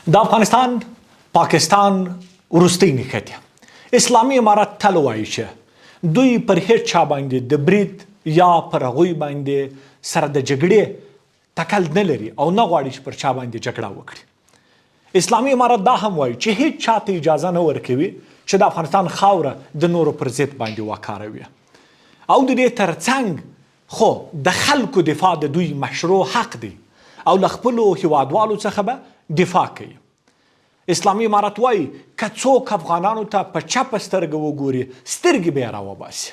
د افغانستان پاکستان وروستۍ نښتې اسلامي امارت تل وایي چې دوی پر هیڅ چا باندې د برید یا پر هغوی باندې سره د جګړې تکل نه لري او نه غواړي چې پر چا باندې جګړه وکړي. اسلامي امارت دا هم وایي چې هیڅ چاته اجازه نه ورکوي چې د افغانستان خاوره د نورو پر ضد باندې وکاروي او د دې ترڅنګ خو د خلکو دفاع د دوی مشروع حق دی او له خپلو هیوادوالو څخه به دفاع کوي. اسلامي امارت وایي که څوک افغانانو ته په چپه سترګه وګوري سترګې به یې راوباسي.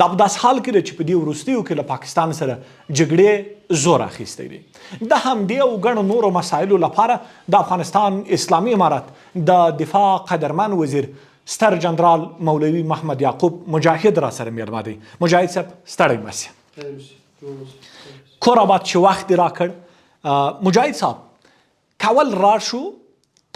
دا په داسې حال کې ده چې په دې وروستیو کې له پاکستان سره جګړې زور اخیستی دی. د همدې او ګڼو نورو مسایلو لپاره د افغانستان اسلامي امارت د دفاع قدرمن وزیر ستر جنرال مولوي محمد یعقوب مجاهد را سره میلمه دی. مجاهد صاحب ستړی مه سې. کور آباد چې وخت دې راکړ. مجاهد صاحب کول راشو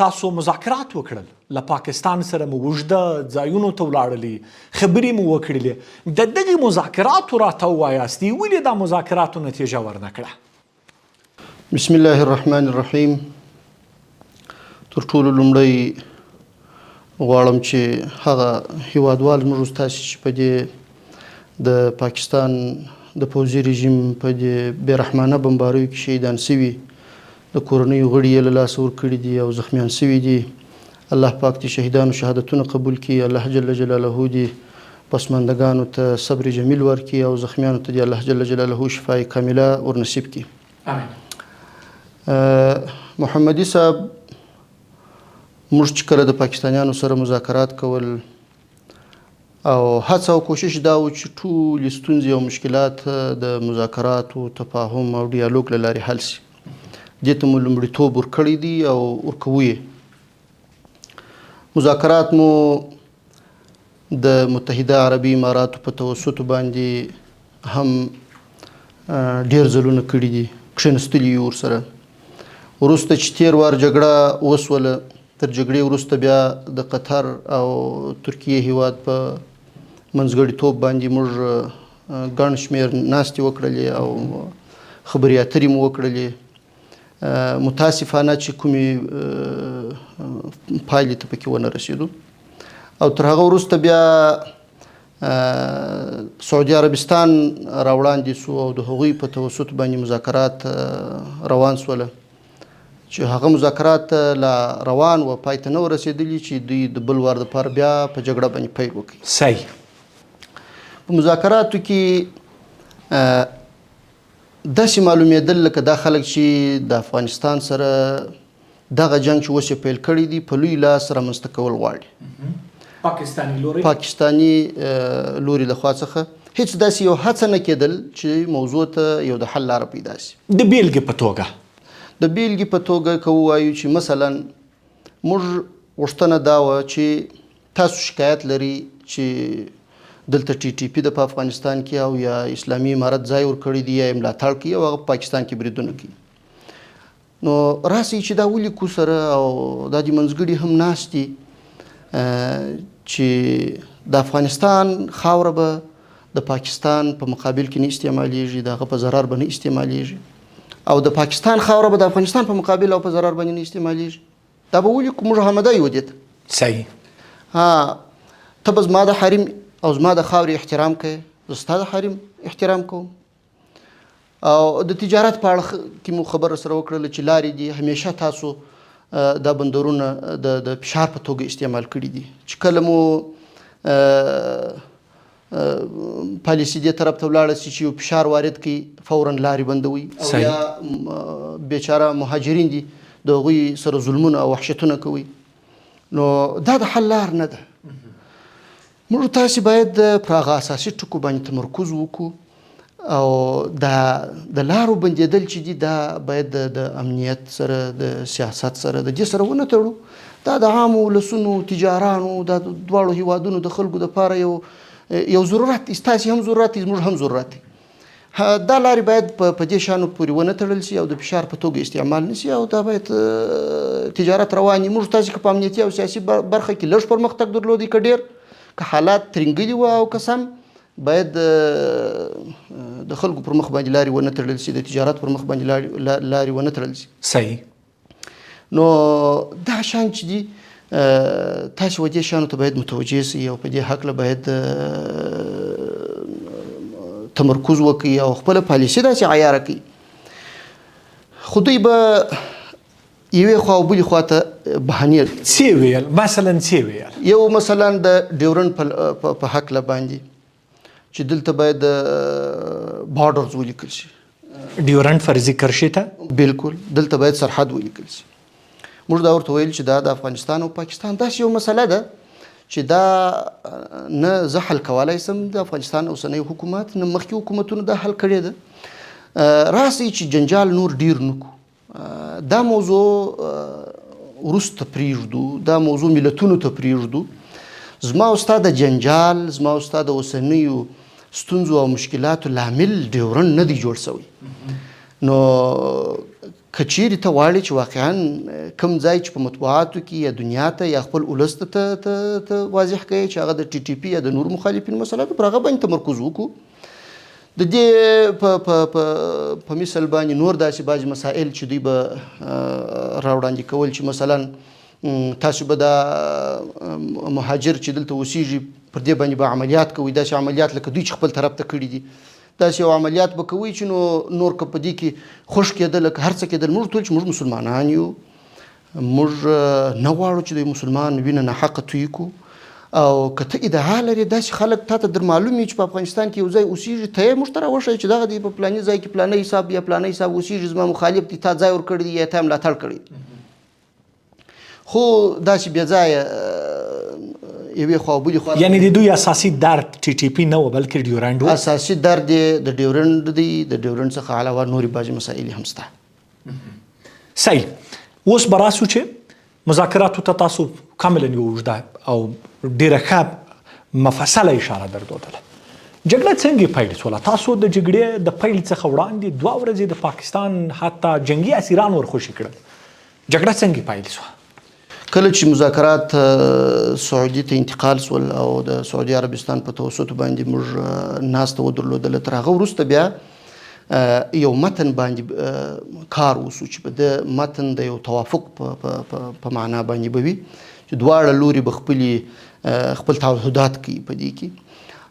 تاسو مذاکرات وکړل له پاکستان سره مو اوږده ځایونو ته ولاړلې خبرې مو وکړلې د دغې مذاکراتو راته ووایاستي ولې دا مذاکراتو نتیجه ورنه کړه؟ بسم الله الرحمن الرحیم. تر ټولو لومړی غواړم چې هغه هیوادوال زموږ ستاسې چې په دې د پاکستان د پوځي رژیم په دې بېرحمانه بمباریو کې شهیدان سوي د کورنیو غړي یې له لاسه ورکړي دي او زخمیان سوي دي. الله پاک دې شهیدانو شهادتونه قبول کړي. الله جل جلاله دې پسماندګانو ته صبر جمیل ورکړي او زخمیانو ته دې الله جل جلاله شفای کامله ورنصیب کړي. محمدي صاحب موږ چې کله د پاکستانیانو سره مذاکرات کول او هڅه او کوشش دا و چې ټولې ستونزې او مشکلات د مذاکراتو تفاهم او ډیالوګ له لارې حل شي. دې ته مو لومړیتوب ورکړی دی او ورکوو یې. مذاکرات مو د متحده عربي اماراتو په توسط باندې هم ډېر ځلونه کړي دي، کښېنستلي یو ورسره. وروسته چې تېر وار جګړه وسوله، تر جګړې وروسته بیا د قطر او ترکیې هیواد په منځګړیتوب باندې موږ ګڼ شمېر ناستې وکړلې او خبرې اترې مو وکړلې. متاسفانه چې کومې پایلې ته پکې ونه رسېدو او تر هغه وروسته بیا سعودي عربستان راوړاندې سو او د هغوی په توسط باندې مذاکرات روان سوله چې هغه مذاکرات لا روان و پای ته نه ورسېدلي چې دوی د بل وار دپاره بیا په جګړه باندې پیل وکړي. صحیح. په مذاکراتو کې داسې معلومېدل لکه دا خلک چې د افغانستان سره دغه جنګ چې اوس یې پیل کړی دی په لوی لاس رامنځته کول غواړي. پاکستاني لوري لخوا څخه هیڅ داسې یو هڅه نه کېدل چې موضوع ته یو د حل لاره پیدا شي. د بیلګې په توګه که ووایو چې مثلا موږ غوښتنه دا وه چې تاسو شکایت لري چې دلته ټي ټي پي د په افغانستان کې او یا اسلامي امارت ځای ورکړی دی یا یې ملاتړ کوي او هغه په پاکستان کې بریدونه کوي. نو راسئ چې دا ولیکو سره او دا د منځګړي هم ناست دي چې د افغانستان خاوره به د پاکستان په مقابل کې نه استعمالیږي، د هغه په ضرر به نه استعمالیږي او د پاکستان خاوره به د افغانستان په مقابل او په ضرر باندې نه استعمالیږي. دا به ولیکو موږ همدا یو دې ته. صحیح. ته به زما د حریم او زما د خاورې احترام کوي، زه ستا د حریم احترام کوم. او د تجارت په اړه کې مو خبره سره وکړله چې لارې دي همیشه تاسو دا بندرونه د فشار په توګه استعمال کړي دي چې کله مو پالیسي دې طرف ته ولاړه شي چې یو فشار وارد کړي فورا لارې بندوي او یا بیچاره مهاجرین دي د هغوی سره ظلمونه او وحشتونه کوي. نو دا د حل لار نه ده. موږ تاسې باید پر هغه اساسي ټکو باندې تمرکز وکړو او د لارو بندېدل چې دي دا باید د امنیت سره د سیاست سره د دې سره ونه تړو. دا د عامو ولسونو تجارانو دا دواړو هیوادونو د خلکو دپاره یو ضرورت دی. ستاسې هم ضرورت دی، زموږ هم ضرورت دی. دا لارې باید په دې شیانو پورې ونه تړل شي او د فشار په توګه استعمال نه شي او دا باید تجارت روان وي. موږ تاسې که په امنیتي او سیاسي برخه کې لږ پرمختګ درلودی که ډېر که حالات ترنګلي وه او که سم باید د خلکو پر مخ باندې لارې ونه تړل شي، د تجارت پر مخ باندې لارې ونه تړل شي. صحیح. نو دا شیان چې دي تاسو و دې شیانو ته باید متوجه سئ او په دې هکله باید تمرکز وکړي او خپله پالیسي داسې عیاره کړي. خو دوی به یوې خوا او بلې خوا ته بهانې څه ویل مثلا څه ویل؟ یو مثلا د ډیورنډ په هکله باندې چې دلته باید بارډرز ولیکل شي. ډیورنډ فرضي کرښې ته بالکل دلته باید سرحد ولیکل شي. موږ دا ورته ویل چې دا د افغانستان او پاکستان داسې یو مسله ده چې دا نه زه حل کولی سم د افغانستان اوسنی حکومت نه مخکې حکومتونو دا حل کړې ده. راسئ چې جنجال نور ډیر نه کړو. دا موضوع وروسته پرېږدو، دا موضوع ملتونو ته پرېږدو. زما او ستا د جنجال، زما او ستا د اوسنیو ستونزو او مشکلاتو لامل ډیورنډ نه دی جوړ شوی. نو که چیرې ته غواړې چې واقعا کوم ځای چې په مطبوعاتو کې یا دنیا ته یا خپل ولس ته واضح کوې چې هغه د ټي ټي پي یا د نورو مخالفینو مسله ده، پر هغه باندې تمرکز وکړو. د دې په مثل باندې نور داسې بعضې مسائل چې دوی به راوړاندې کول چې مثلا تاسو به دا مهاجر چې دلته اوسیږي پر دې باندې به عملیات کوئ، داسې عملیات لکه دوی چې خپل طرف ته کړي دي داسې یو عملیات به کوئ چې نور که په دې کې خوش کېدل که هر څه کېدل. موږ ټول چې موږ مسلمانان یو، موږ نه غواړو چې د مسلمان وینه ناحقه توی کړو. او که ته ادعا لرې داسې خلک تا ته در معلوم وي چې په افغانستان کې یو ځای اوسیږي، ته یې موږ ته راوښیه چې دغه دی په پلاني ځای کې پلانی حساب یا پلانی حساب اوسیږي، زما مخالف دی، تا ځای ورکړی دی یا تا ملاتړ کړی. خو داسې بې ځایه یوې خوا او بلې خوا، یعنې د دوی اساسي درد ټي ټي پي نه و بلکې ډیورنډ و. اساسي درد یې د ډیورنډ دی. د ډیورنډ څخه علاوه نورې بعضې مسایل هم شته. صحیح. اوس به راسو چې مذاکراتو ته تاسو کاملا یو اوږده او ډېره ښه مفصله اشاره درلودله. جګړه څنګه پیل شوله؟ تاسو د جګړې د پیل څخه وړاندې 2 ورځې د پاکستان حتی جنگي اسیران ورخوشي کړل. جګړه څنګه پیل شوه؟ کله چې مذاکرات سعودي ته انتقال شول او د سعودي عربستان په توسط باندې موږ ناسته ودرلودله، تر هغه وروسته بیا یو متن باندې کار وسو چې په د متن د یو توافق په معنا باندې به وي چې دواړه لوري به خپل تعهدات کوي په دې کې.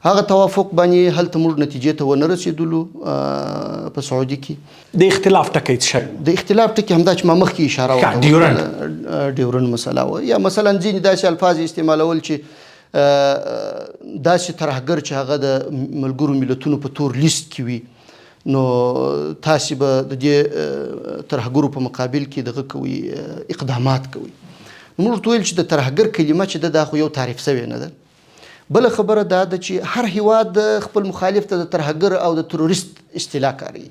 هغه توافق باندې هلته موږ نتیجې ته ونه رسېدلو په سعودي کې. د اختلاف ټکی څه شی؟ د اختلاف ټکی همدا چې ما مخکې اشاره وکړه، ډیورنډ مسله وه. یا مثلا ځینې داسې الفاظ استعمالول چې داسې ترهګر چې هغه د ملګرو ملتونو په تور لیست کې وي، نو تاسې به د دې ترهګرو په مقابل کې دغه کوي، اقدامات کوي. موږ ورته ویل چې د ترهګر کلمه چې ده دا خو یو تعریف سوې نه ده. بله خبره دا ده چې هر هیواد خپل مخالف ته د ترهګر او د تروریست اصطلاح کاروي.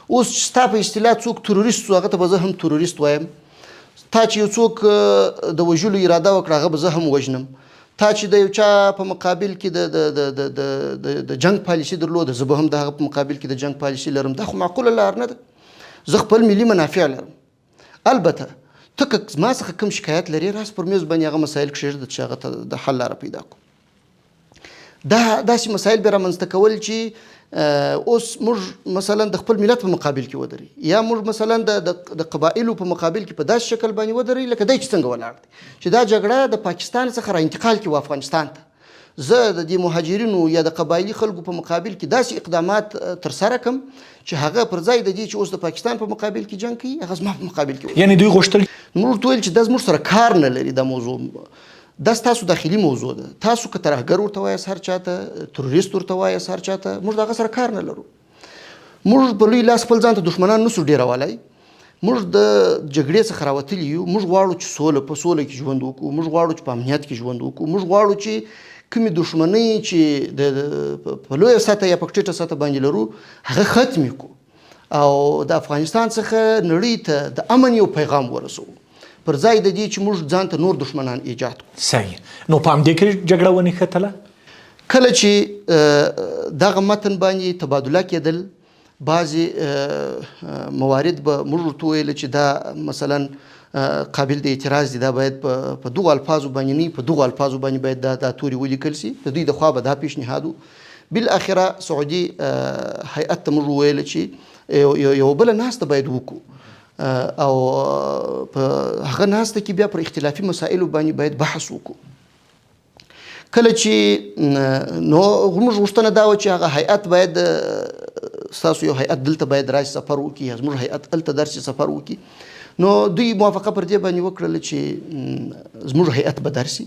اوس چې ستا په اصطلاح څوک تروریست و، هغه ته به زه هم تروریست وایم. تا چې یو څوک د وژلو اراده وکړه، هغه به زه هم وژنم. تا چې د یو چا په مقابل کې د جنگ پالیسي درلوده، زه به هم د هغه په مقابل کې د جنگ پالیسي لرم. دا خو معقوله لار نه ده. زه خپل ملي منافع لرم. البته ته که زما څخه کوم شکایت لرې، راس پر میز باندې هغه مسایل کښېږده چې هغه ته د حل لاره پیدا کړو. داسې مسایل به رامنځته کول چې اوس موږ مثلا د خپل ملت په مقابل کې ودرې، یا موږ مثلا د قبایلو په مقابل کې په داسې شکل باندې ودرې لکه دی چې څنګه ولاړ دی چې دا جګړه د پاکستان څخه را انتقال کړي و افغانستان ته. زه د دې مهاجرینو یا د قبایلي خلکو په مقابل کې داسې اقدامات ترسره کړم چې هغه پر ځای د دې چې اوس د پاکستان په مقابل کې جنګ کوي، هغه زما په مقابل کې وي. یعنې دوی غوښتل موږ ورته ویل چې دا زموږ سره کار نه لري. دا موضوع دا ستاسو داخلي موضوع ده. تاسو که ترهګر ورته وایاست هر چاته، تروریست ورته وایاست هر چاته، موږ د هغه سره کار نه لرو. موږ په لوی لاس خپل ځان ته دښمنان نسو ډېرولی. موږ د جګړې څخه راوتلي یو. موږ غواړو چې په سوله کې ژوند وکړو. موږ غواړو چې په امنیت کې ژوند وکړو. موږ غواړو چې کومې دښمنۍ چې په لویه سطحه یا په ټیټه سطحه باندې لرو هغه ختمې کړو او د افغانستان څخه نړۍ ته د امن یو پیغام ورسوو، پر ځای د دې چې موږ ځان ته نور دښمنان ایجاد کړو. صحیح. نو په همدې کې جګړه ونښتله. کله چې دغه متن باندې تبادله کېدل، بعضې موارد به موږ ورته وویل چې دا مثلا قابل د اعتراض دي، دا باید په دغو الفاظو باندې نه، په دغو الفاظو باندې باید دا توري ولیکل سي. د دوی د خوا به دا پیشنهاد و. بالاخره سعودي هیئت ته موږ وویل چې یو بله ناسته باید وکړو او په هغه ناسته کې بیا پر اختلافي مسایلو باندې باید بحث وکړو. کله چې نو موږ غوښتنه دا وه چې هغه هیئت باید ستاسو یو هیئت دلته باید راشي سفر وکړي، زموږ هیئت هلته درشي سفر وکړي. نو دوی موافقه پر دې باندې وکړله چې زموږ هیئت به درشي.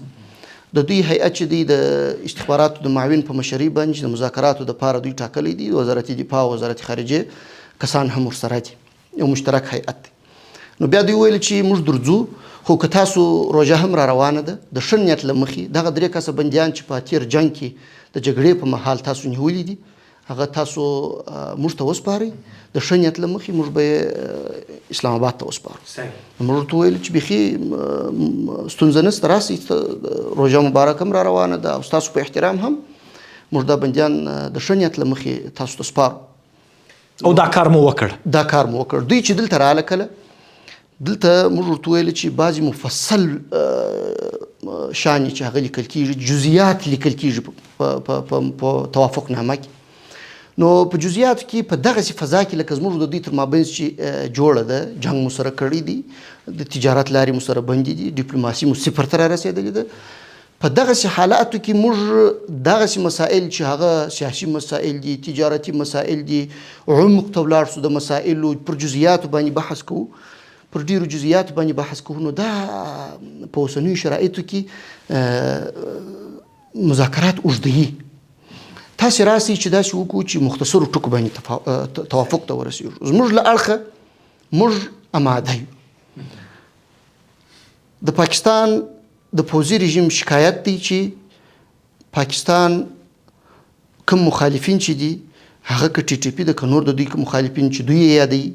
د دوی هیئت چې دی د استخباراتو د معاون په مشرۍ باندې چې د مذاکراتو دپاره دوی ټاکلی دي، وزارت دفاع او وزارت خارجې کسان هم ورسره دي، یو مشترک هیئت دی. نو بیا دوی ویل چې موږ درځو، خو که تاسو روژه هم را روانه ده، د ښه نیت له مخې دغه 3 کسه بندیان چې په تیر جنګ کې د جګړې په مهال تاسو نیولي دي هغه تاسو موږ ته وسپارئ، د ښه نیت له مخې موږ به یې اسلام آباد ته وسپارو. موږ ورته وویل چې بیخي ستونزه نشته، راسئ، روژه مبارک هم را روانه ده او ستاسو په احترام هم موږ دا بندیان د ښه نیت له مخې تاسو ته سپارو. او دا کار مو وکړ. دا کار مو وکړ. دوی چې دلته راله کله دلته موږ ورته ویل چې بعضې مفصل شانې چې هغه لیکل کېږي، جزئیات لیکل کېږي په توافق نامه کې. نو په جزئیاتو کې په دغسې فضا کې لکه زموږ د دوی تر مابینځ چې جوړه ده، جنګ مو سره کړی دي، د تجارت لارې مو سره بندې دي، ډیپلوماسي مو صفر ته را رسېدلې ده. په دغسې حالاتو کې موږ دغسې مسایل چې هغه سیاسي مسایل دي، تجارتي مسایل دي، عمق ته ولاړ سو د مسایلو پر جزئیاتو باندې بحث کوو، پر ډیرو جزئیاتو باندې بحث کوو. نو دا په اوسنیو شرایطو کې مذاکرات اوږدوي. تاسې راسئ چې داسې وکړو چې مختصرو ټکو باندې توافق ته ورسېږو. زموږ له اړخه موږ اماده یو. د پاکستان د پوځي رژیم شکایت دی چې پاکستان کوم مخالفین چې دي هغه که ټي ټي پي ده که نور د دوی کوم مخالفین چې دوی یې یادوي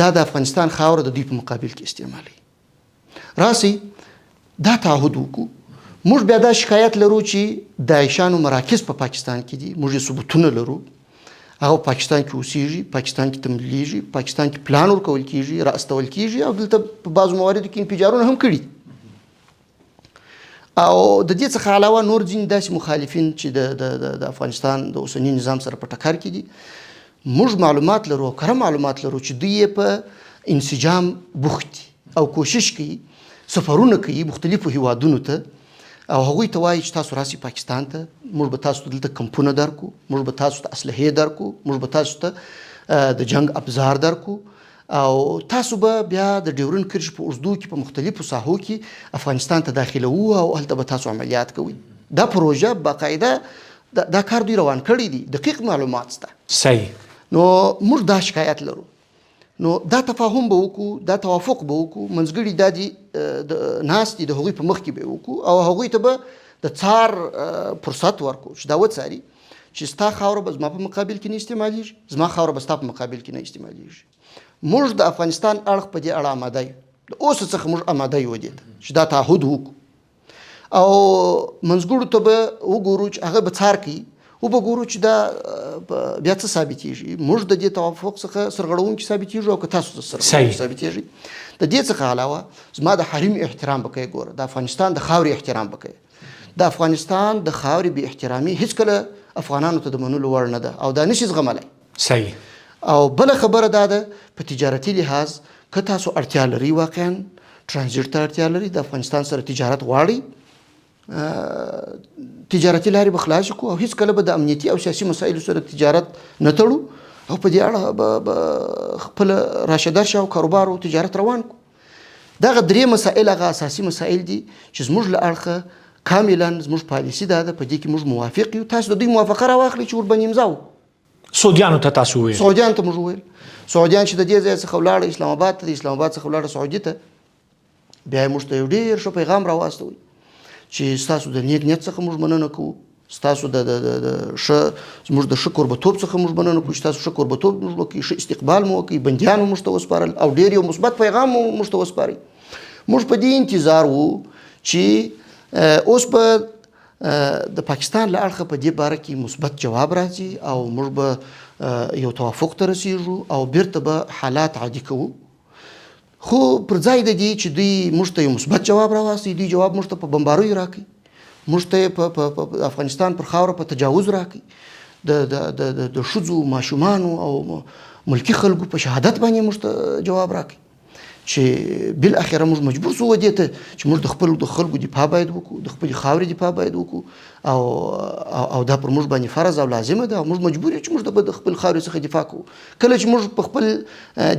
دا د افغانستان خاوره د دوی په مقابل کې استعمالوي. راسئ دا تعهد وکړو. موږ بیا دا شکایت لرو چې داعشانو مراکز په پاکستان کې دي، موږ یې ثبوتونه لرو، هغه پاکستان کې اوسېږي، پاکستان کې تمویلیږي، پاکستان کې پلان ورکول کېږي، راستول کېږي او دلته په بعضو مواردو کې انفجارونه هم کړي. او د دې څخه علاوه نور ځینې داسې مخالفین چې د افغانستان د اوسني نظام سره په ټکر کې دي، موږ معلومات لرو، کره معلومات لرو چې دوی یې په انسجام بوخت دي او کوشش کوي، سفرونه کوي مختلفو هیوادونو ته او هغوی ته وایي چې تاسو راسئ پاکستان ته، موږ به تاسو ته دلته کمپونه درکو، موږ به تاسو ته اسلحې درکو، موږ به تاسو ته د جنگ ابزار درکو او تاسو به بیا د ډیورنډ کرښې په اوږدو کې په مختلفو ساحو کې افغانستان ته داخلوو او هلته به تاسو عملیات کوئ. دا پروژه باقاعده دا کار دوی روان کړی دي، دقیق معلومات شته. صحیح. نو موږ دا شکایت لرو. نو دا تفاهم به وکړو، دا توافق به وکړو، منځګړي دا دي د ناست دي د هغوی په مخ کې به یې وکړو او هغوی ته به د څار فرصت ورکړو چې دا وڅاري چې ستا خاوره به زما په مقابل کې نه استعمالیږي، زما خاوره به ستا په مقابل کې نه استعمالیږي. موږ د افغانستان اړخ په دې اړه آماده یو، د اوسه څخه موږ آماده یو دې ته چې دا تعهد وکړو او منځګړو ته به وګورو چې هغه به څار کوي او به ګورو چې دا بیا څه ثابتېږي. موږ د دې توافق څخه سرغړونکي ثابتېږو او که تاسو سرغړونکي ثابتېږي. د دې څخه علاوه زما د حریم احترام به کوې. ګوره د افغانستان د خاورې احترام به کوې. د افغانستان د خاورې بې احترامي هیڅکله افغانانو ته د منلو وړ نه ده او دا نشي زغملی. صحیح. او بله خبره دا ده په تجارتي لحاظ که تاسو اړتیا لرئ، واقعا ترانزیټ ته اړتیا لرئ، د افغانستان سره تجارت غواړئ، تجارتي لارې به خلاصې کړو او هیڅکله به د امنیتي او سیاسي مسایلو سره تجارت نه تړو او په دې اړه به خپله راشه درشه او کاروبار او تجارت روان کړو. دغه 3 مسایل هغه اساسي مسایل دي چې زموږ له اړخه کاملا زموږ پالیسي دا ده، په دې کې موږ موافق یو. تاسو د دوی موافقه راواخلئ چې ورباندې امضا وکړو. سعودیانو ته تاسو وویل؟ سعودیانو ته موږ وویل. سعودیان چې د دې ځای څخه ولاړه اسلام آباد ته، د اسلام آباد څخه ولاړه سعودي ته، بیا یې موږ ته یو ډېر ښه پیغام راواستوئ چې ستاسو د نیک نیت څخه موږ مننه کوو، ستاسو د زموږ د ښه کوربتوب څخه موږ مننه کوو چې تاسو ښه کوربتوب موږ وکړئ، ښه استقبال مو وکړئ، بندیان مو موږ ته وسپارل او ډېر یو مثبت پیغام مو موږ ته وسپارئ. موږ په دې انتظار وو چې اوس به د پاکستان له اړخه په دې باره کې مثبت جواب راځي او موږ به یو توافق ته رسېږو او بیرته به حالات عادي کوو. خو پر ځای د دې چې دوی موږ ته یو مثبت جواب راواستوي، دوی جواب موږ ته په بمباریو راکوي، موږ ته په افغانستان پر خاوره په تجاوز راکوي، د ښځو، ماشومانو او ملکی خلکو په شهادت باندې موږ ته جواب راکړي چې بالاخره موږ مجبور سو دې ته چې موږ د خپل د خلکو دفاع باید وکړو، د خپل خاورې دفاع باید وکړو او دا پر موږ باندې فرض او لازمه ده او موږ مجبور یو چې موږ د خپل خاورې څخه دفاع کوو. کله چې موږ په خپل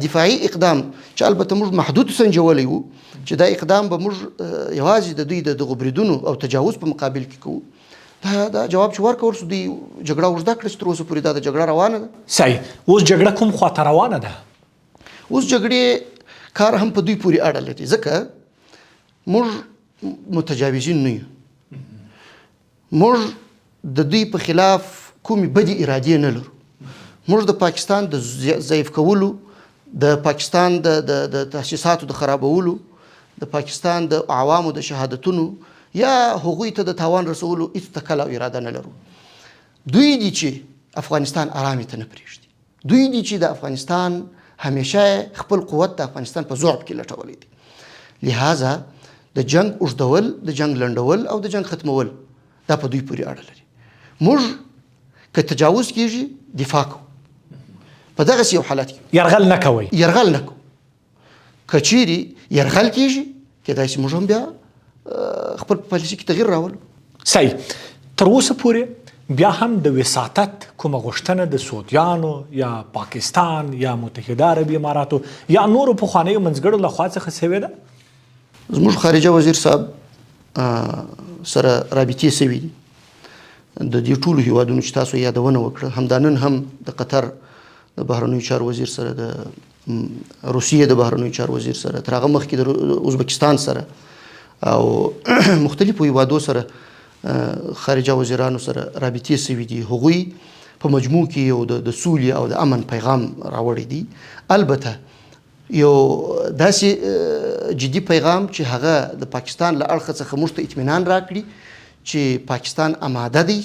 دفاعي اقدام چې البته موږ محدود سنجولی وو چې دا اقدام به موږ یوازې د دوی د دغو بریدونو او تجاوز په مقابل کې کوو، دا جواب چې ورکړل سو دوی جګړه اوږده کړه چې تر اوسه پورې دا د جګړه روانه ده. صحیح. اوس جګړه کوم خواته روانه ده؟ اوس جګړې کار هم په دوی پورې اړه لري ځکه موږ متجاوزین نه یو، موږ د دوی په خلاف کومې بدې ارادې نه لرو. موږ د پاکستان د ضعیف کولو، د پاکستان د تاسیساتو د خرابولو، د پاکستان د عوامو د شهادتونو یا هغوی ته د تاوان رسولو هیڅ تکل او اراده نه لرو. دوی دي چې افغانستان آرامې ته نه پرېږدي، دوی دي چې د افغانستان همیشه خپل قوت د افغانستان په ضعف کې لټولی دی. لہذا د جنگ اوږدول، د جنگ لنډول او د جنگ ختمول دا په دوی پورې اړه لري. موږ که تجاوز کیږي دفاع کوو، په دغسې یو حالت کې یرغل نه کوئ. یرغل نه کوو. که چیرې یرغل کیږي کیدای شي موږ هم بیا خپل پالیسي کې تغیر راولو. صحیح. تر اوسه پورې بیا هم د وساطت کومه غوښتنه د سعودیانو یا پاکستان یا متحده عربي اماراتو یا نورو پخوانیو منځګړو لخوا څخه سوې ده؟ زموږ خارجه وزیر صاحب سره رابطې سوي دي د دې ټولو هیوادونو چې تاسو یادونه وکړه. همدا نن هم د قطر د بهرنیو چارو وزیر سره، د روسیې د بهرنیو چارو وزیر سره، تر هغه مخکې د ازبکستان سره او مختلفو هیوادو سره خارجه وزیرانو سره رابطې سوي دي. هغوی په مجموع کې یو د سولې او د امن پیغام راوړی دی. البته یو داسې جدي پیغام چې هغه د پاکستان له اړخه څخه موږ ته اطمینان راکړي چې پاکستان آماده دی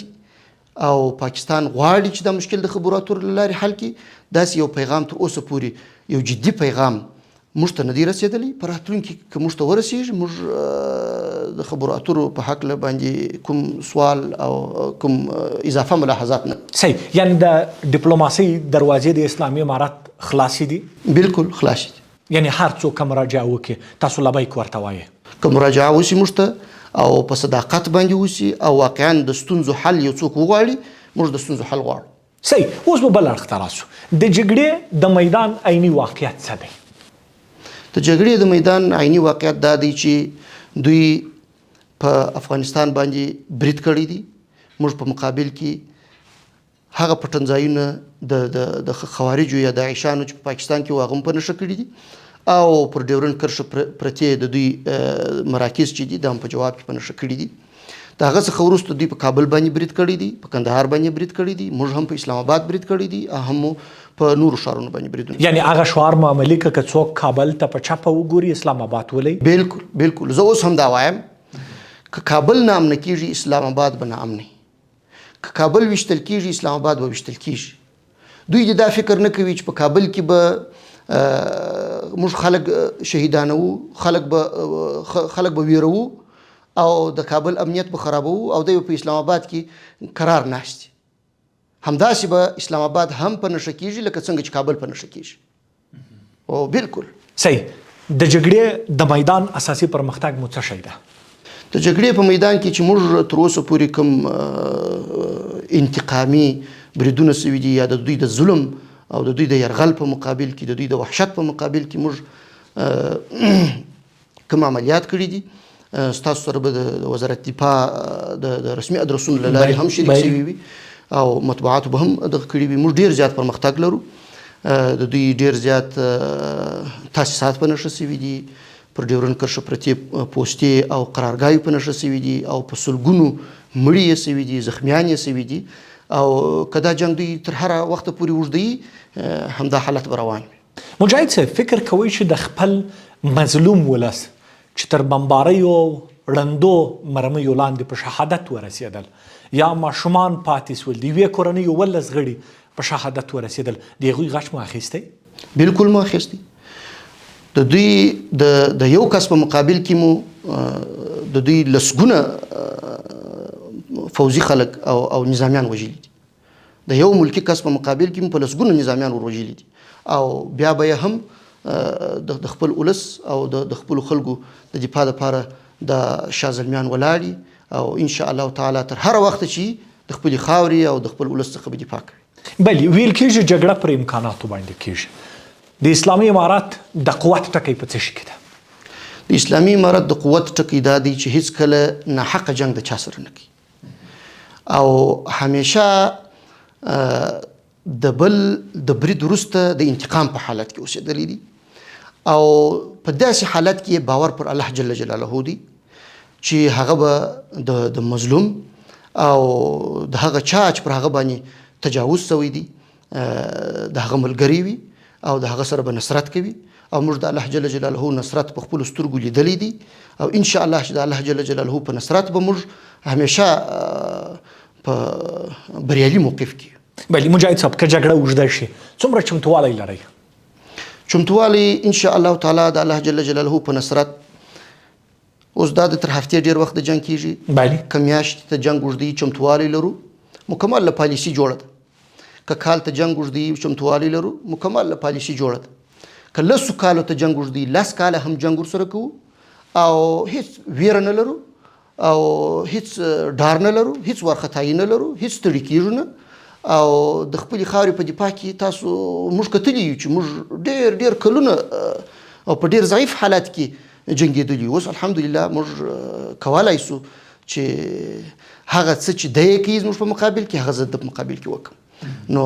او پاکستان غواړي چې دا مشکل د خبرو اترو له لارې حل کړي. داسې یو پیغام تر اوسه پورې یو جدي پیغام موږ ته نه دی رسېدلی. په راتلونکي که موږ ته ورسېږي موږ د خبرو اترو په هکله باندې کوم سوال او کوم اضافه ملاحظات نه. صحیح. یعنی د ډیپلوماسۍ دروازې د اسلامي امارات خلاصې دي؟ بالکل خلاصې دي. یعنی هر څوک که مراجعه وکړي تاسو لبیک ورته وایې؟ که مراجعه وشي موږ ته او په صداقت باندې وشي او واقعا د ستونزو حل یو څوک وغواړي، موږ د ستونزو حل غواړو. صحیح. اوس به بل اړخ ته راسو. د جګړې د میدان عیني واقعیت څه دی؟ د جګړې د میدان عیني واقعیت دا دی چې دوی په افغانستان باندې برید کړی دی. موږ په مقابل کې هغه پټنځایونه د خوارجو یا داعشانو چې په پاکستان کې هغه هم په نښه کړي دي او پر ډیورنډ کرښه پرتې د دوی مراکز چې دي دا هم په جواب کې په نښه کړي دي. د هغه څخه وروسته دوی په کابل باندې برید کړی دی، په کندهار باندې برید کړی دی، موږ هم په اسلام آباد برید کړی دی، هم په نورو ښارونو باندې بریدونه. یعنی هغه شعار معاملې که څوک کابل ته په چپه وګوري اسلام آباد ولئ؟ بالکل بالکل. زه اوس هم دا وایم که کابل نه امن کیږي اسلام آباد به نه امني، که کابل ویشتل کیږي اسلام آباد به ویشتل کیږي. دوی دا فکر نه کوي چې په کابل کې به موږ خلک شهیدانو، خلک به ویرو او د کابل امنیت به خرابو او دوی په اسلام آباد کې قرار ناشتي. همداسې به اسلام آباد هم په نښه کیږي لکه څنګه چې کابل په نښه کیږي. او بالکل صحیح. د جګړې د میدان اساسي پرمختګ مو څه شی ده؟ د جګړې په میدان کې چې موږ تر اوسه پورې کوم انتقامي بریدونه سوي دي یا د دوی د ظلم او د دوی د یرغل په مقابل کې، د دوی د وحشت په مقابل کې موږ کوم عملیات کړي دي، ستاسو سره به د وزارت دفاع د رسمي ادرسونو له لارې هم شریک شوي وي او مطبوعاتو به هم دغه کړي وي. موږ ډېر زیات پرمختګ لرو. د دوی ډېر زیات تاسیسات په نښه سوي دي، پر ډیورنډ کرښه پرتې پوستې او قرارګاهي په نښه سوي دي او په سلګونو مړي یې سوي دي، زخمیان یې سوي دي او که دا جنګ دوی تر هره وخته پورې اوږدوي همدا حالت به روان وي. مجاهد صاحب فکر کوئ چې د خپل مظلوم ولس چې تر بمباریو ړندو مرمیو لاندې په شهادت ورسېدل یا ماشومان پاتې سول، د یوې کورنۍ 11 غړي په شهادت ورسېدل، د هغوی غچ مو اخیستی؟ بالکل مو اخیستی. د دوی د یو کس په مقابل کې مو د دوی لسګونه فوزي خلک او نظامیان وژلي دي. د یو ملکی کس په مقابل کې مو په لسګونه نظامیان وژلي دي او بیا به هم د خپل ولس او د خپل خلکو د دفاع لپاره د شاه زلمیان ولاړي او ان شاء الله تعالی تر هر وخت چې د خپل خاوري او د خپل ولس څخه به دفاع کوي. بلې ویل کېږي جګړه پر امکاناتو باندې کېږي. د اسلامي امارات د قوت ټکی په څه شي کې ده؟ د اسلامي امارت د قوت ټکی دا دی چې هیڅ کله ناحقه جنگ د چا سره نه کوي او همیشه د بل د برید وروسته د انتقام په حالت کې اوسېدلی دي او په داسې حالت کې باور پر الله جل جلاله دی چې هغه به د مظلوم او د هغه چا چې پر هغه باندې تجاوز شوی دی د هغه ملګری وي او د هغه سره به نصرت کوي او موږ د الله جل جلاله نصرت په خپل سترګو لیدلی دي او ان شاء الله چې د الله جل جلاله په نصرت به موږ همیشه په بریالي موقف کې. بلې مجاهد صاحب که جګړه اوږده شي څومره چمتوالی لرئ؟ چمتوالی ان شاء الله تعالی د الله جل جلاله په نصرت اوس دا د تر هفتې ډیر وخت د جنگ کیږي. بلې که میاشتې ته جنگ اوږدوي چمتوالی لرو مکمل پالیسي جوړه ده. که کال ته جنگ اوږدوي چمتوالی لرو مکمل پالیسي جوړه ده. که لسو کالو ته جنگ اوږدوي 10 کاله هم جنگ ورسره کوو او هیڅ ویره نه لرو او هیڅ ډار نه لرو، هیڅ وارخطایي نه لرو، هیڅ ستړي کیږو نه او د خپلې خاورې په دفاع کې تاسو موږ کتلي یو چې موږ ډېر ډېر کلونه او په ډېر ضعیف حالت کې جنګېدلي. اوس الحمدلله موږ کولی سو چې هغه څه چې دی کوي زموږ په مقابل کې هغه زه د مقابل کې وکړم. نو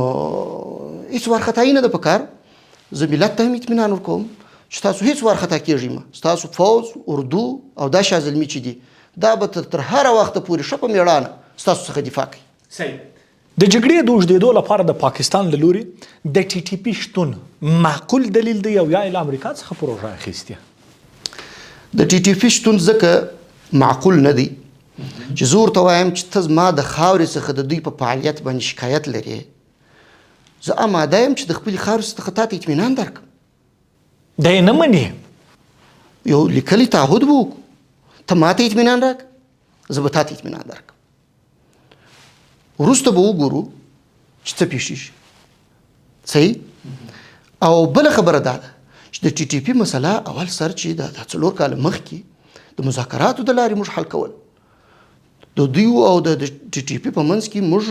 هیڅ وارخطایي نه ده په کار. زه ملت ته هم اطمینان ورکوم چې تاسو هیڅ وارخطا کېږئ مه. ستاسو فوز، اردو او دا شاه زلمي چې دي دا به تر هره وخته پورې ښه په مېړانه ستاسو څخه دفاع کوي. صحیح. د جګړې د اوږدېدو لپاره د پاکستان له لوري د ټي ټي پي شتون معقول دلیل دی او یا له امریکا څخه پروژه اخیستې؟ د ټي ټي پي شتون ځکه معقول نه دی چې زه ورته وایم چې ته زما د خاورې څخه د دوی په فعالیت باندې شکایت لرې، زه آماده یم چې د خپلې خاورې څخه تا ته اطمینان درکړم. دی نه منې؟ یو لیکلی تعهد به وکړو، ته ما ته اطمینان راکړه، زه به تا ته اطمینان درکړم. وروسته به وګورو چې څه پېښېږي. صحیح. او بله خبره دا ده چې د ټي ټي پي مسله اول سر چې د 4 کاله مخکې د مذاکراتو د لارې موږ حل کول. د دوی او د ټي ټي پي په منځ کې موږ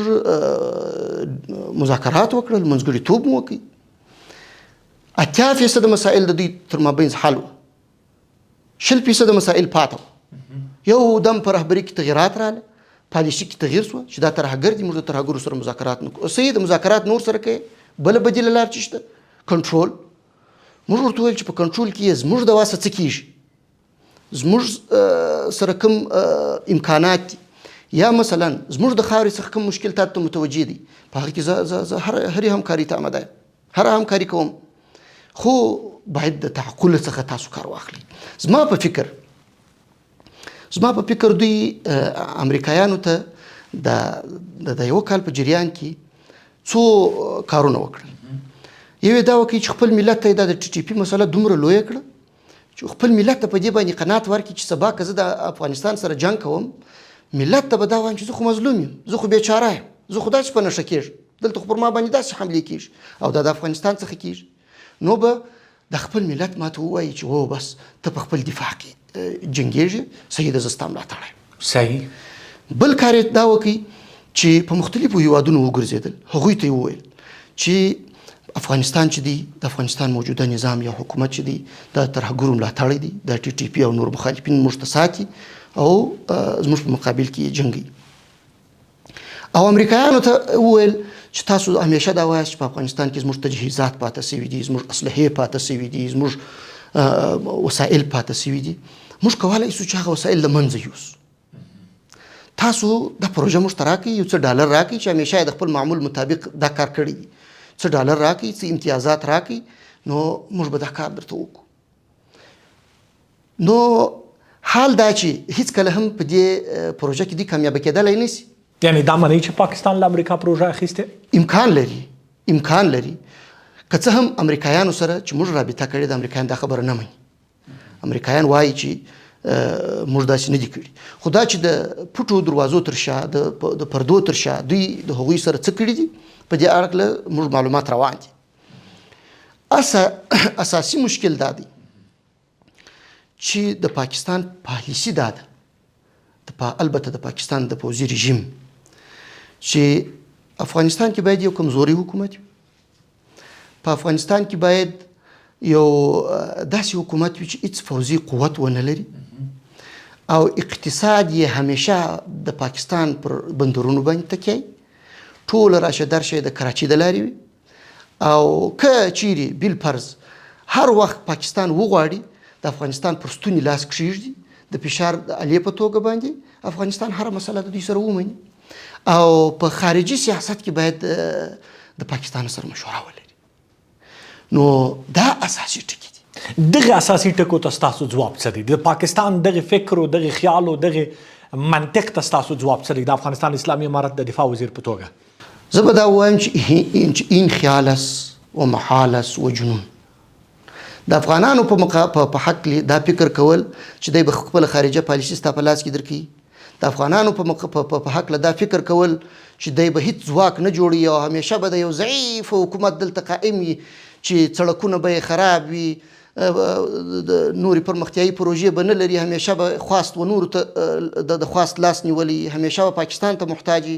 مذاکرات وکړل، منځګړیتوب مو وکړ. 80% مسایل د دوی تر مابینځ حل وه، 20% مسایل پاته وه. یو دم په رهبري کې تغیرات راغله، پالیسي کې تغییر شوه چې دا ترهګر دي، موږ د ترهګرو سره مذاکرات نه کوو. صحیح، د مذاکرات نور سره کوي، بله بدیله لار چې شته کنټرول. موږ ورته وویل چې په کنټرول کې یې زموږ د واسه څه کېږي، زموږ سره کوم امکانات دي یا مثلا زموږ د خاورې څخه کوم مشکلات ته متوجه دي، په هغه کې زه هرې همکاري ته آماده یم، هره همکاري کوم، خو باید د تعقل څخه تاسو کار واخلئ. زما په فکر دوی امریکایانو ته د یو کال په جریان کې څو کارونه وکړل. یو دا وکړي چې خپل ملت ته د ټي ټي پي مسله دومره لویه کړه چې خپل ملت ته په دې باندې قناعت ورکړي چې سبا که زه د افغانستان سره جنګ کوم، ملت ته به دا وایم چې زه خو مظلوم یم، زه خو بیچاره یم، زه خو داسې په نښه کېږم، دلته خو پر ما باندې داسې حملې کېږي او دا د افغانستان څخه کېږي. نو به د خپل ملت ماته ووایي چې او بس ته په خپل دفاع کې جنګېږي، صحیح ده، زه ستا ملاتړ یم. صحیح. بل کار یې دا وکړي چې په مختلفو هیوادونو وګرځېدل، هغوی ته یې وویل چې افغانستان چې دی، د افغانستان موجوده نظام یا حکومت چې دی د ترهګرو ملاتړی دی، د ټي ټي پي او نور مخالفین موږ ته ساتي او زموږ په مقابل کې جنګي. او امریکایانو ته وویل چې تاسو همیشه دا وایاست چې په افغانستان کې زموږ تجهیزات پاته سوي دي، زموږ اسلحې پاته سوي دي، زموږ وسایل پاته سوي دي. موږ کولی شو چې هغه وسایل له منځه یوسو. تاسو دا پروژه موږ ته راکړئ، یو څه ډالر راکړئ چې همیشه د خپل معمول مطابق دا کار کړی دي، څه ډالر راکړئ، څه امتیازات راکړئ، نو موږ به دا کار درته وکړو. نو حال دا چې هیڅ کله هم په دې پروژه کې دوی کامیابه کېدلی نه شي. یعنې دا منئ چې پاکستان له امریکا پروژه اخیستې؟ امکان لري. که څه هم امریکایانو سره چې موږ رابطه کړې ده، امریکایان دا خبره نه مني. امریکایان وایي چې موږ داسې نه دي کړي، خو دا چې د پټو دروازو تر شا، د پردو تر شا دوی د هغوی سره څه کړي دي، په دې اړه موږ معلومات روان دي. اساسي مشکل دا دی چې د پاکستان پالیسي دا ده البته د پاکستان د پوځي رژیم چې افغانستان کې باید یو کمزوري حکومت وي په افغانستان کې باید یو داسې حکومت وي چې هیڅ پوځي قوت ونه لري او اقتصاد یې همیشه د پاکستان پر بندرونو باندې تکیه ټول راشه درشه د کراچۍ د لارې وي او که چیرې بالفرض هر وخت پاکستان وغواړي د افغانستان پر ستوني لاس کښېږدي د فشار الې په توګه باندې افغانستان هر مسله د دوی سره ومني او په خارجي سیاست کې باید د پاکستان سره مشوره ولري نو دا اساسي ټکي دي دغه اساسي ټکو ته ستاسو ځواب څه دی د پاکستان دغه فکر او دغه خیال او دغه منطق ته ستاسو ځواب څه دی د افغانستان اسلامي امارت د دفاع وزیر په توګه زه به دا ووایم چې این خیال است و محال است و جنون د افغانانو په حق دا فکر کول چې دوی به خپله خارجه پالیسي ستا په لاس کې درکوي د افغانانو په حق دا فکر کول چې دوی به هیڅ ځواک نه جوړوي او همیشه به د یو ضعیف حکومت دلته قائم وي چې سړکونه به یې خراب وي نورې پرمختیایي پروژې به نه لري همیشه به خواست و نورو ته د خواست لاس نیولی همیشه به پاکستان ته محتاج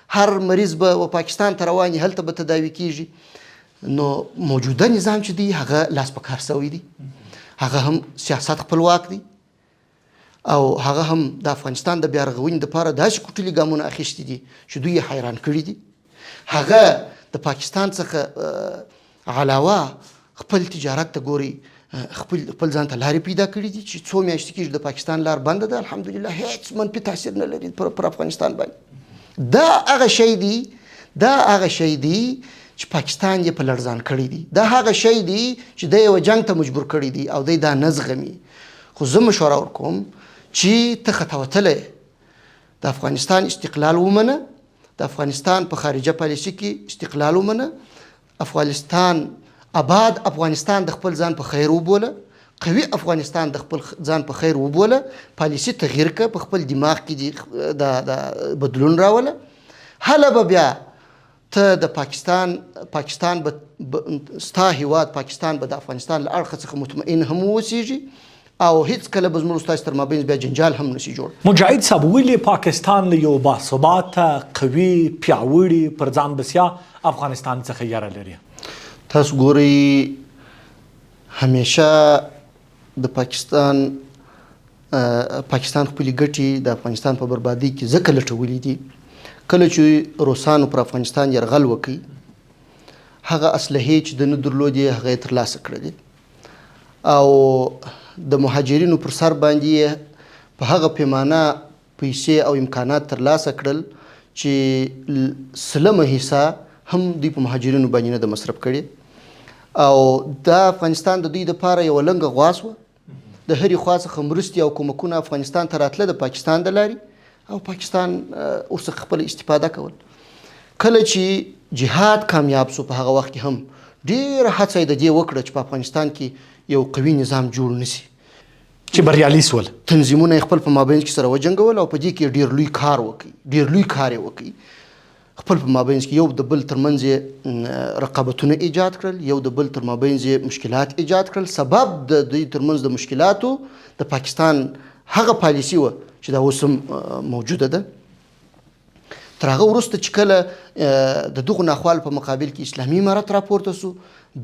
هر مریض به و پاکستان ته روان وي هلته به تداوي کیږي نو موجوده نظام چې دی هغه لاس په کار سوی دی هغه هم سیاست خپلواک دی او هغه هم د افغانستان د بیا رغونې دپاره داسې کوټلي ګامونه اخیستي دي چې دوی یې حیران کړي دي هغه د پاکستان څخه علاوه خپل تجارت ته ګوري خپل ځان ته لارې پیدا کړي دي چې څو میاشتې کېږي د پاکستان لار بنده ده الحمدلله هیڅ منفي تاثیر نه لري پر افغانستان باندې دا هغه شی دی چې پاکستان یې په لړزان کړی دی دا هغه شی دی چې دی یو جنگ ته مجبور کړی دی او دی دا نه زغمي خو زه مشوره ورکوم چې ته خطا وتلی د افغانستان استقلال ومنه د افغانستان په خارجه پالیسي کې استقلال ومنه افغانستان آباد افغانستان د خپل ځان په خیر وبوله قوي افغانستان د خپل ځان په خیر وبوله پالیسي تغییر کړه په خپل دماغ کې د بدلون راوله هله به بیا ته د پاکستان ستا هیواد پاکستان به د افغانستان له اړخه څخه مطمئن هم اوسیږي او هیڅ کله به زموږ ستاسو تر مابین بیا جنجال هم نشي جوړ مجاهد صاحب ولې پاکستان له یو باثباته قوي پیاوړي پر ځان بسیا افغانستان څخه یاره لري تاسو ګورئ همیشه د پاکستان خپلې ګټې د افغانستان په بربادۍ کې ځکه لټولې دي کله چې روسانو پر افغانستان یرغل وکړي هغه اسلحې چې د نه درلودې هغه یې ترلاسه کړلې او د مهاجرینو پر سر باندې په هغه پیمانه پیسې او امکانات ترلاسه کړل چې سلمه حصه هم دوی په مهاجرینو باندې نه د مصرف کړي او دا افغانستان د دوی دپاره یوه لنګه غوا سوه د هرې خوا څخه مرستې او کومکونه افغانستان ته راتله د پاکستان د لارې او پاکستان ورڅخه خپله استفاده کول کله چې جهاد کامیاب سو په هغه وخت کې هم ډېره هڅه یې د دې وکړه چې په افغانستان کې یو قوي نظام جوړ نشي چې بریالي سول تنظیمونه یې خپل په مابین کې سره وجنګول او په دې کې ډېر لوی کار یې وکړي خپل په مابین کې یو د بل ترمنځ رقابتونه ایجاد کړل یو د بل تر مابین مشکلات ایجاد کړل سبب د دوی ترمنځ د مشکلاتو د پاکستان هغه پالیسي وه چې دا اوس هم موجوده ده تر هغه وروسته چې کله د دغو ناخوالو په مقابل کې اسلامي امارت راپورته سو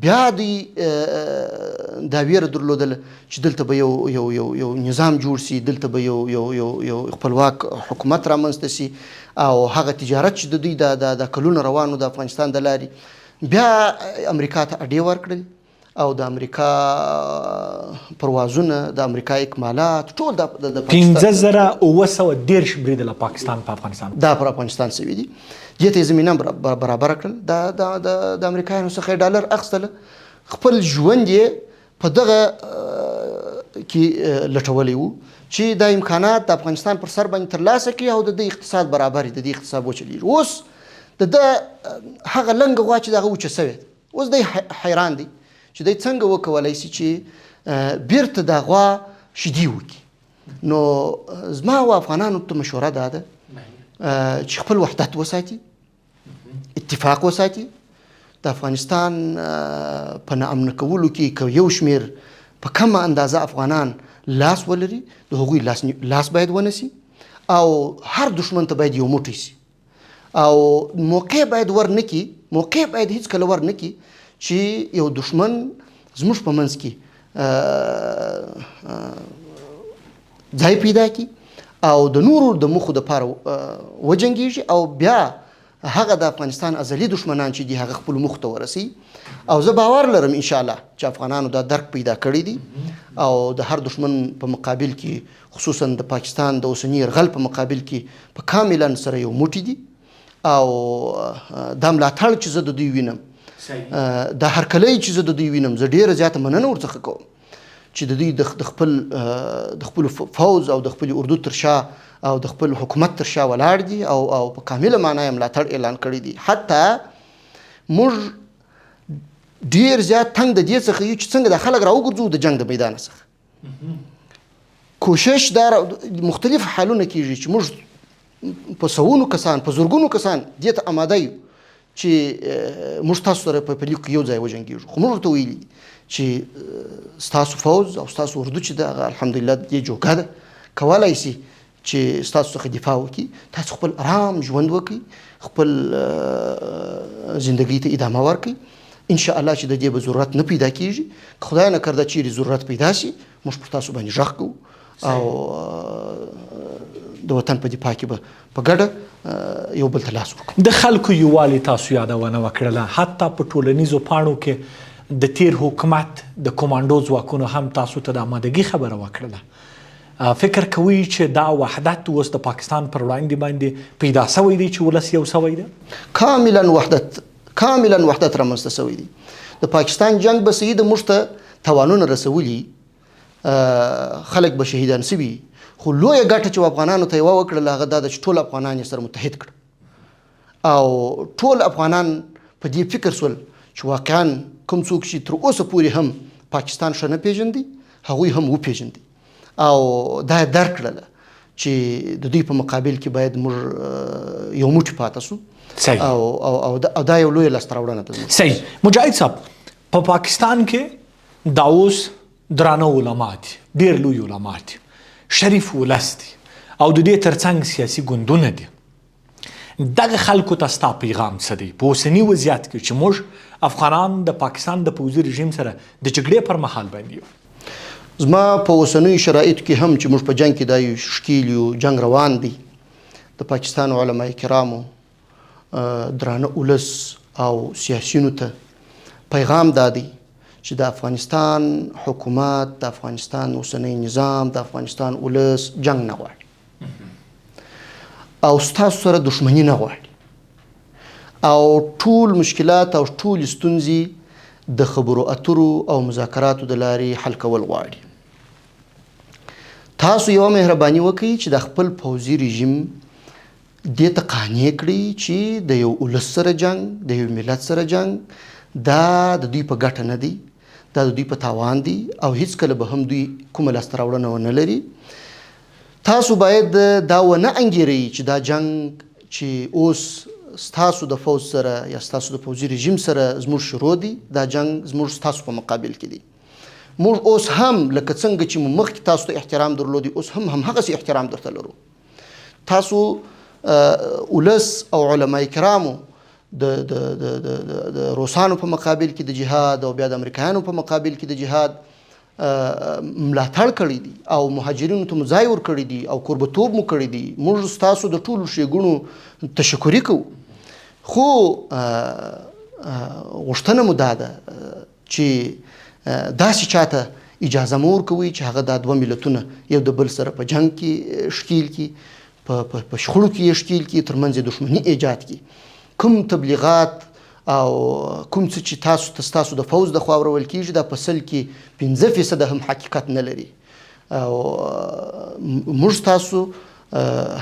بیا دوی دا ویره درلودله چې دلته به یو نظام جوړ سي دلته به یو خپلواک حکومت رامنځته سي او هغه تجارت چې د دوی د کلونه روانو د افغانستان د لارې بیا امریکا ته اډې ورکړل او د امریکا پروازونه د امریکا اکمالات ټول د 15913 بریده له پاکستان په افغانستان دا پر افغانستان سوي دي دې ته زمینه برابر کړل د امریکایانو څخه ډالر اخیستله خپل ژوند یې په دغه کې لټولی و چې دا امکانات د افغانستان پر سر باندې ترلاسه کړي او د دې اقتصاد برابر د دې اقتصاد وچلېږي اوس د هغه لنګه غوا چې دغه وچه سوې اوس دی حیران دی چې دوی څنګه وکولی سي چې بیرته د غوا شیدې وکړي نو زما او افغانانو ته مشوره دا ده چې خپل وحدت وساتي اتفاق وساتي د افغانستان په ناامن کولو کې که یو شمېر په کمه اندازه افغانان لاس ولري د هغوی لاس باید ونیسي او هر دشمن ته باید یو موټی سي او موقع باید هیڅکله ور نه کړي چې یو دشمن زموږ په منځ کې ځای پیدا کړي او د نورو د موخو دپاره وجنګېږي او بیا هغه د افغانستان ازلي دشمنان چې دي هغه خپلو موخو ته ورسوي او زه باور لرم انشاءالله چې افغانانو دا درک پیدا کړی دی او د هر دشمن په مقابل کې خصوصا د پاکستان د اوسني یرغل په مقابل کې په کاملا سره یو موټی دي او دا ملاتړ چې زه د دوی وینم دا هرکلی چې زه د دوی وینم زه ډېره زیاته مننه ورڅخه کوم چې د دوی د خپل فوز او د خپل اردو تر شا او د خپل حکومت تر شا ولاړ دي او په کامله معنا یې ملاتړ اعلان کړی دی. حتی موږ ډیر زیات تنګ د دې څخه یو چې څنګه د خلک راوګرځو د جنگ د میدان څخه کوشش دا مختلف حالونه کیږي چې موږ په سوونو کسان په زرګونو کسان دې ته آماده یو چې موږ تاسو سره په لیک یو ځای وجنګیږو خو موږ ورته ویلي چې ستاسو فوز او ستاسو اردو چې د الحمدلله دې جوګه ده کولی سي چې ستاسو څخه دفاع وکړي تاسو خپل آرام ژوند وکړي خپل زندګۍ ته ادامه ورکړي انشاءالله چې د دې به ضرورت نه پیدا کیږي که خدای نه کرده چیرې ضرورت پیدا شي موږ پر تاسو باندې غږ کوو او د وطن په دفاع کې به په ګډه یو بل ته لاس ورکړو. د خلکو یووالي تاسو یادونه وکړله حتی په ټولنیزو پاڼو کې د تیر حکومت د کمانډو ځواکونو هم تاسو ته د آمادګي خبره وکړله. فکر کوي چې دا وحدت اوس د پاکستان پر وړاندې باندې پیدا سوی دی چې ولس یو سوی دی؟ کاملا وحدت رامنځته سوی دی. د پاکستان جنگ به صحیح د موږ ته تاوانونه رسولي خلک به شهیدان سوي خو لویه ګټه چې افغانانو ته یوه وکړله هغه دا ده چې ټول افغانان یې سره متحد کړه او ټول افغانان په دې فکر سول چې واقعا کوم څوک چې تر اوسه پورې هم پاکستان ښه نه پیژندي هغوی هم وپیژندي او دا یې درک کړله چې د دوی په مقابل کې باید موږ یو موټی پاته سو او دا یو لویه لاسته راوړنه ده. صحیح. مجاهد صاحب په پاکستان کې دا اوس درانه علما دي ډېر لوی علما دي شریف ولس دي او د دې ترڅنګ سیاسي ګوندونه دي. دغه خلکو ته ستا پیغام څه دی په اوسني وضعیت کې چې موږ افغانان د پاکستان د پوځي رژیم سره د جګړې پر مهال باندې یو؟ زما په اوسنیو شرایطو کې هم چې موږ په جنگ کې دا یو ښکیل یو جنگ روان دی د پاکستان علما کرامو درانه ولس او سیاسیونو ته پیغام دا دی چې د افغانستان حکومت د افغانستان اوسنی نظام د افغانستان ولس جنگ نه غواړي او ستاسو سره دښمني نه غواړي او ټول مشکلات او ټول ستونزې د خبرو اترو او مذاکراتو د لارې حل کول غواړي. تاسو یوه مهرباني وکړئ چې د خپل پوځي رژیم دې ته قانع کړئ چې د یو ولس سره جنگ د یو ملت سره جنگ دا د دوی په ګټه نه دی دا د دوی په تاوان دی او هیڅکله به هم دوی کومه لاسته راوړنه ونه لري. تاسو باید دا ونه انګیرئ چې دا جنگ چې اوس ستاسو د فوج سره یا ستاسو د پوځي رژیم سره زموږ شروع دی دا جنگ زموږ ستاسو په مقابل کې دی. موږ اوس هم لکه څنګه چې موږ مخکې تاسو ته احترام درلودی اوس هم همغسې احترام درته لرو. تاسو ولس او علما کرامو د روسانو په مقابل کې د جهاد او بیا د امریکایانو په مقابل کې د جهاد ملاتړ کړی دی او مهاجرینو ته مو ځای ورکړی دی او کوربتوب مو کړی دی. موږ ستاسو د ټولو ښېګڼو تشکري کوو خو غوښتنه مو دا ده چې داسې چاته اجازه مو ورکوئ چې هغه دا دوه ملتونه یو د بل سره په جنګ کې ښکیل کړي په شخړو کې یې ښکیل کړي تر منځ یې دښمني ایجاد کړي. کوم تبلیغات او کوم څه چې تاسو ته ستاسو د فوز د خوا ورول کېږي دا په سل کې 15% هم حقیقت نه لري او موږ ستاسو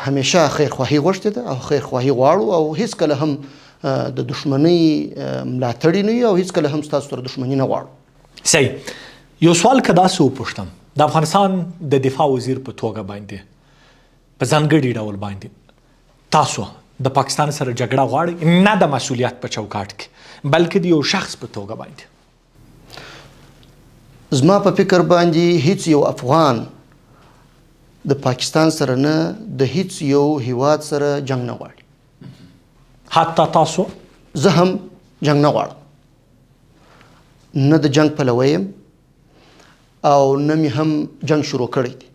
همیشه خیرخواهي غوښتې ده او خیرخواهي غواړو او هیڅکله هم د دښمنۍ ملاتړي نه یو او هیڅکله هم ستاسو سره دښمني نه غواړو. صحیح. یو سوال که داسې وپوښتم د افغانستان د دفاع وزیر په توګه باندې په ځانګړي ډول باندې تاسو د پاکستان سره جګړه غواړي، نه د مسؤلیت په چوکاټ کې بلکې د یو شخص په توګه باندې؟ زما په فکر باندې هیڅ یو افغان د پاکستان سره نه د هیڅ یو هیواد سره جنگ نه غواړي. حتی تاسو؟ زه هم جنگ نه غواړم، نه د جنگ پلوی یم او نه مې هم جنگ شروع کړی دی.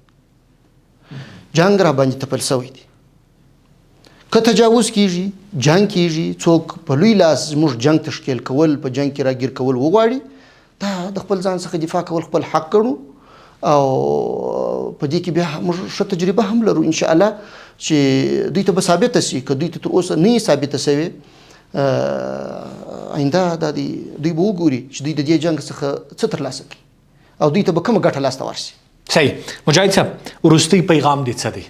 جنگ را باندې تپل سوی دی. که تجاوز کیږي، جنگ کیږي، څوک په لوی لاس زموږ جنگ تشکیل کول، په جنگ کې راګیر کول وغواړي، دا د خپل ځان څخه دفاع کول خپل حق ګڼو او په دې کې بیا موږ ښه تجربه هم لرو ان شاء الله چې دوی ته به ثابته شي. که دوی ته تر اوسه نه ثابته شوې، آینده دا دوی به وګوري چې دوی د دې جنګ څخه څه ترلاسه کړي او دوی ته به کومه ګټه لاسته ورسي. صحیح. مجاهد صاحب، وروستی پیغام دې څه دی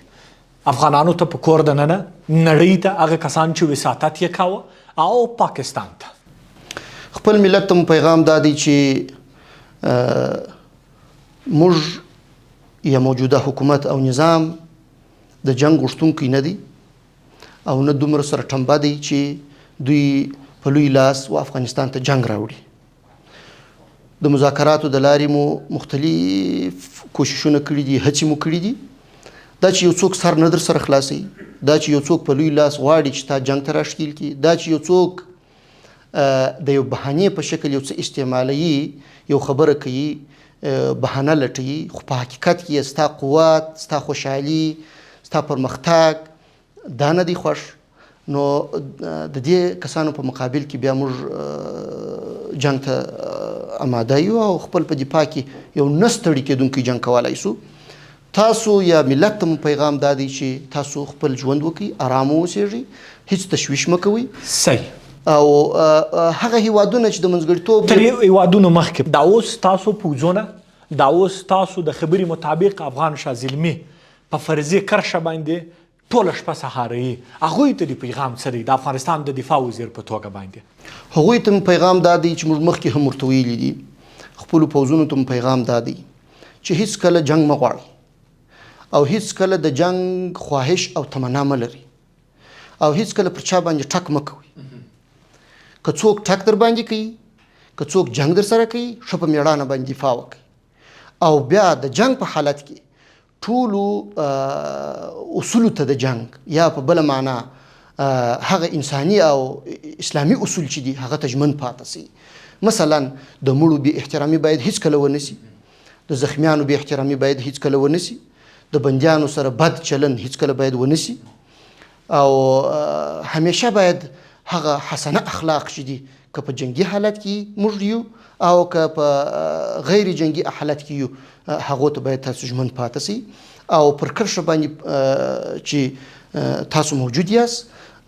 افغانانو ته په کور دننه، نړۍ ته، هغه کسان چې وساطت یې کاوه او پاکستان ته؟ خپل ملت ته پیغام دا دی چې موږ یا موجوده حکومت او نظام د جنگ غوښتونکی نه دی او نه دومره سره ټنبه دی چې دوی په لوی لاس و افغانستان ته جنگ راوړي. د مذاکراتو د لارې مو مختلف کوششونه کړي دي، هڅې مو کړي دي. دا چې یو څوک سر نه در سره خلاصوي، دا چې یو څوک په لوی لاس غواړي چې تا جنگ ته راشکیل کړي، دا چې یو څوک د یو بهانې په شکل یو څه استعمالوي، یو خبره کوي، بهانه لټوي، خو په حقیقت کې ستا قوت، ستا خوشحالي، ستا پرمختګ دا نه دی خوښ، نو د دې کسانو په مقابل کې بیا موږ جنگ ته آماده یو او خپل په دفاع کې یو نه ستړي کېدونکی جنگ کولی شو. تاسو یا ملت ته مو پیغام دا دی چې تاسو خپل ژوند وکړئ، آرام اوسیږئ، هیڅ تشویش مه کوئ. صحیح. او هغه هیوادونه چې د منځګړیتوب تر هیوادونو مخکې دا اوس تاسو پوځونه، دا اوس تاسو د خبرې مطابق افغان شاه زلمي په فرضي کرښه باندې ټوله شپه سهاروي، هغوی ته د پیغام څه دی د افغانستان د دفاع وزیر په توګه باندې؟ هغوی ته پیغام دا دی چې موږ مخکې هم ورته ویلي دي، خپلو پوځونو ته پیغام دا دی چې هیڅ کله جنگ مه غواړئ او هیڅ کله د جنگ خواهش او تمنا مه لرئ او هیڅ کله پر چا باندې ټک مه کوئ. که څوک ټک در باندې کوي، که څوک جنگ در سره کوي، ښه په میړانه باندې دفاع وکړئ او بیا د جنگ په حالت کې ټولو اصولو ته د جنگ یا په بله معنا هغه انساني او اسلامي اصول چې دي هغه ته ژمن پاتې سي. مثلا د مړو بې احترامي باید هیڅ کله ونه سي، د زخمیانو بې احترامي باید هیڅ کله ونه سي، د بندیانو سره بد چلن هیڅ کله باید ونه سي او همیشه باید هغه حسنه اخلاق چې دي که په جنگي حالت کې موږ یو او که په غیر جنگي حالت کې یو هغو ته باید تاسو ژمن پاتې سئ او پر کرښه باندې چې تاسو موجود یاست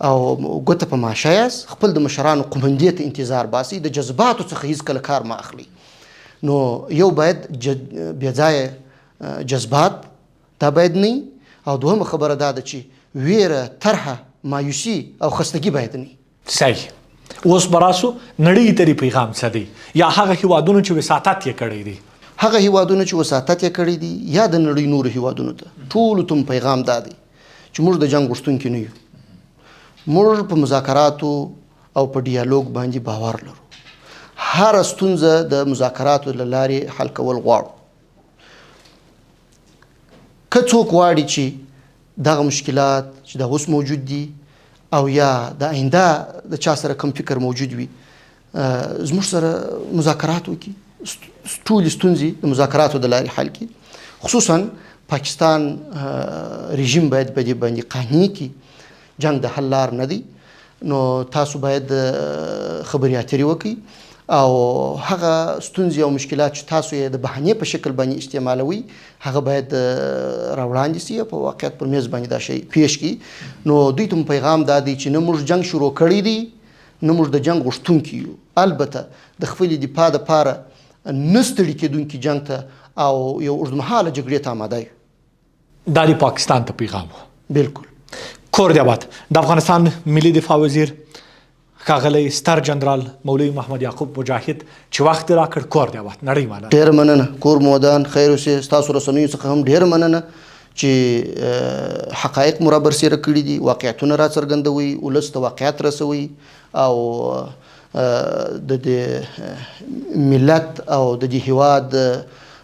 او ګوته په ماشه یاست، خپل د مشرانو قومندې ته انتظار باسئ، د جذباتو څخه هیڅ کله کار مه اخلئ. نو یو باید بېځایه جذبات دا باید نه او دویمه خبره دا ده چې ویره، طرحه، مایوسي او خستګي باید نه. صحیح. اوس به راسو نړۍ ته پیغام څه دی یا هغه هیوادونو چې وساطت یې کړی دی؟ هغه هیوادونه چې وساطت یې کړی دی یا د نړۍ نورو هیوادونو ته ټولو ته پیغام دا دی چې موږ د جنګ غوښتونکي نه یو. موږ په مذاکراتو او په ډیالوګ باندې باور لرو. هره ستونزه د مذاکراتو له لارې حل کول غواړو. که څوک غواړي چې دغه مشکلات چې دا اوس موجود دي او یا د آینده د چا سره کم فکر موجود وي زموږ سره مذاکرات وکړي، ټولې ستونزې د مذاکراتو د لارې حل کړي. خصوصا پاکستان رژیم باید په دې باندې قانع کړي جنگ د حل لار نه دی، نو تاسو باید خبرې اترې وکړئ او هغه ستونزې او مشکلات چې تاسو یې د بهانې په شکل باندې استعمالوي هغه باید راوړاندې سي او په واقعیت پر میز باندې دا شی پیش کړي. نو دوی ته پیغام دا دی چې نه موږ جنگ شروع کړی دی، نه موږ د جنگ غوښتونکي یو، البته د خپلې دفاع دپاره نه ستړي کېدونکي جنگ ته او یو اوږدمهاله جګړې ته آماده یو. دا د پاکستان ته پیغام و. بالکل. کور دی آباد. د افغانستان ملي دفاع وزیر ښاغلی ستر جنرال مولوي محمد یعقوب مجاهد چې وخت راکړ، کور دی آباد. نړۍ مننه. ډېره مننه. کور مو ودان خیر اوسې. ستاسو رسنیو څخه هم ډېره مننه چې حقایق مو را برسېره کړي دي، واقعیتونه را څرګندوي، ولس ته واقعیت رسوي او د دې ملت او د دې هیواد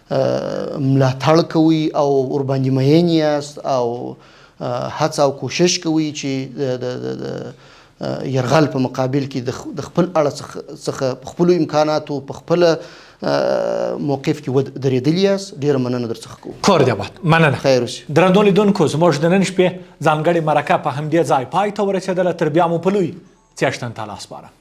ملاتړ کوي او ورباندې مین یاست او هڅه او کوشش کوي چې د یرغل په مقابل کې د خپل اړه څخه په خپلو امکاناتو په خپله موقف کې درېدلي یاست. ډېره مننه در څخه کوم. کور دې آباد. مننه. خیر اوسې. درنو لیدونکو، زموږ د نن شپې ځانګړې مرکه په همدې ځای پای ته ورسېدله. تر بیا مو په لوی څښتن تعالی سپارم.